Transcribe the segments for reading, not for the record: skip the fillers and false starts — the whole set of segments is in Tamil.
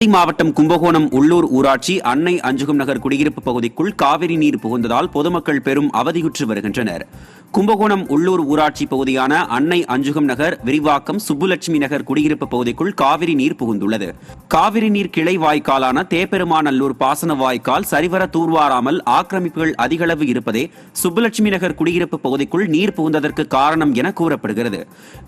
மாவட்டம் கும்பகோணம் உள்ளூர் ஊராட்சி அன்னை அஞ்சுகம் நகர் குடியிருப்பு பகுதிக்குள் காவிரி நீர் புகுந்ததால் பொதுமக்கள் பெரும் அவதியுற்று வருகின்றனர். கும்பகோணம் உள்ளூர் ஊராட்சி பகுதியான அன்னை அஞ்சுகம் நகர் விரிவாக்கம் சுப்புலட்சுமி நகர் குடியிருப்பு பகுதிக்குள் காவிரி நீர் புகுந்துள்ளது. காவிரி நீர் கிளை வாய்க்காலான தேப்பெருமாநல்லூர் பாசன வாய்க்கால் சரிவர தூர்வாராமல் ஆக்கிரமிப்புகள் அதிகளவு இருப்பதே சுப்புலட்சுமி நகர் குடியிருப்பு பகுதிக்குள் நீர் புகுந்ததற்கு காரணம் என கூறப்படுகிறது.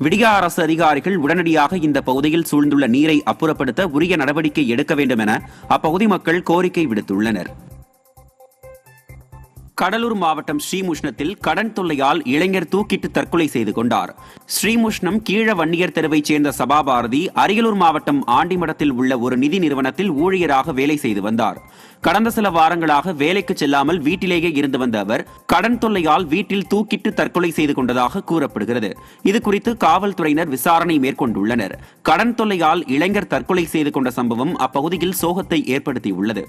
விடியா அரசு அதிகாரிகள் உடனடியாக இந்த பகுதியில் சூழ்ந்துள்ள நீரை அப்புறப்படுத்த உரிய நடவடிக்கை எடுக்க வேண்டும் என அப்பகுதி மக்கள் கோரிக்கை விடுத்துள்ளனர். கடலூர் மாவட்டம் ஸ்ரீமுஷ்ணத்தில் கடன் தொல்லையால் இளைஞர் தூக்கிட்டு தற்கொலை செய்து கொண்டார். ஸ்ரீமுஷ்ணம் கீழ வன்னியர் தெருவைச் சேர்ந்த சபாபாரதி அரியலூர் மாவட்டம் ஆண்டிமடத்தில் உள்ள ஒரு நிதி நிறுவனத்தில் ஊழியராக வேலை செய்து வந்தார். கடந்த சில வாரங்களாக வேலைக்கு செல்லாமல் வீட்டிலேயே இருந்து வந்த அவர் கடன் தொல்லையால் வீட்டில் தூக்கிட்டு தற்கொலை செய்து கொண்டதாக கூறப்படுகிறது. இதுகுறித்து காவல்துறையினர் விசாரணை மேற்கொண்டுள்ளனர். கடன் தொல்லையால் இளைஞர் தற்கொலை செய்து கொண்ட சம்பவம் அப்பகுதியில் சோகத்தை ஏற்படுத்தியுள்ளது.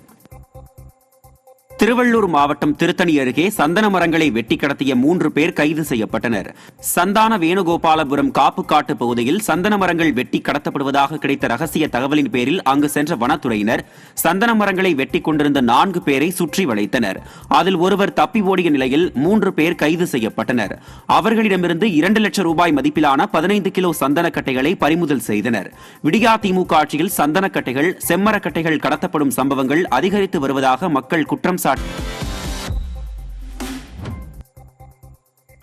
திருவள்ளூர் மாவட்டம் திருத்தணி அருகே சந்தன மரங்களை வெட்டி கடத்திய 3 பேர் கைது செய்யப்பட்டனர். சந்தான வேணுகோபாலபுரம் காப்புக்காட்டு பகுதியில் சந்தன மரங்கள் வெட்டி கடத்தப்படுவதாக கிடைத்த ரகசிய தகவலின் பேரில் அங்கு சென்ற வனத்துறையினர் சந்தன மரங்களை வெட்டி கொண்டிருந்த 4 பேரை சுற்றி வளைத்தனர். அதில் ஒருவர் தப்பி ஓடிய நிலையில் 3 பேர் கைது செய்யப்பட்டனர். அவர்களிடமிருந்து 2 லட்சம் ரூபாய் மதிப்பிலான 15 கிலோ சந்தனக்கட்டைகளை பறிமுதல் செய்தனர். விடியா திமுக ஆட்சியில் சந்தனக்கட்டைகள் செம்மரக்கட்டைகள் கடத்தப்படும் சம்பவங்கள் அதிகரித்து வருவதாக மக்கள் குற்றம்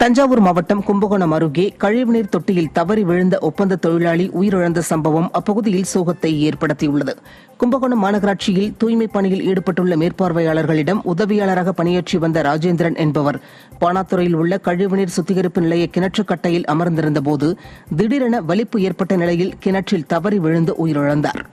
தஞ்சாவூர் மாவட்டம் கும்பகோணம் அருகே கழிவுநீர் தொட்டியில் தவறி விழுந்த ஒப்பந்த தொழிலாளி உயிரிழந்த சம்பவம் அப்பகுதியில் சோகத்தை ஏற்படுத்தியுள்ளது. கும்பகோணம் மாநகராட்சியில் தூய்மைப் பணியில் ஈடுபட்டுள்ள மேற்பார்வையாளர்களிடம் உதவியாளராக பணியாற்றி வந்த ராஜேந்திரன் என்பவர் பானாத்துறையில் உள்ள கழிவுநீர் சுத்திகரிப்பு நிலைய கிணற்று கட்டையில் அமர்ந்திருந்தபோது திடீரென வலிப்பு ஏற்பட்ட நிலையில் கிணற்றில் தவறி விழுந்து உயிரிழந்தார்.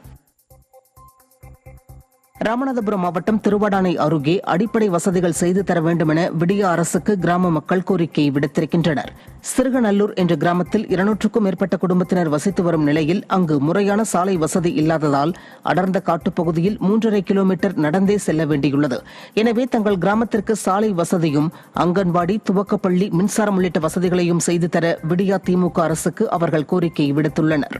ராமநாதபுரம் மாவட்டம் திருவாடானை அருகே அடிப்படை வசதிகள் செய்து தர வேண்டும் என விடியா அரசுக்கு கிராம மக்கள் கோரிக்கை விடுத்திருக்கின்றனர். சிறுகநல்லூர் என்ற கிராமத்தில் 200க்கும் மேற்பட்ட குடும்பத்தினர் வசித்து வரும் நிலையில் அங்கு முறையான சாலை வசதி இல்லாததால் அடர்ந்த காட்டுப்பகுதியில் 3.5 கிலோமீட்டர் நடந்தே செல்ல வேண்டியுள்ளது. எனவே தங்கள் கிராமத்திற்கு சாலை வசதியும் அங்கன்வாடி துவக்கப்பள்ளி மின்சாரம் உள்ளிட்ட வசதிகளையும் செய்து தர விடியா திமுக அரசுக்கு அவர்கள் கோரிக்கை விடுத்துள்ளனர்.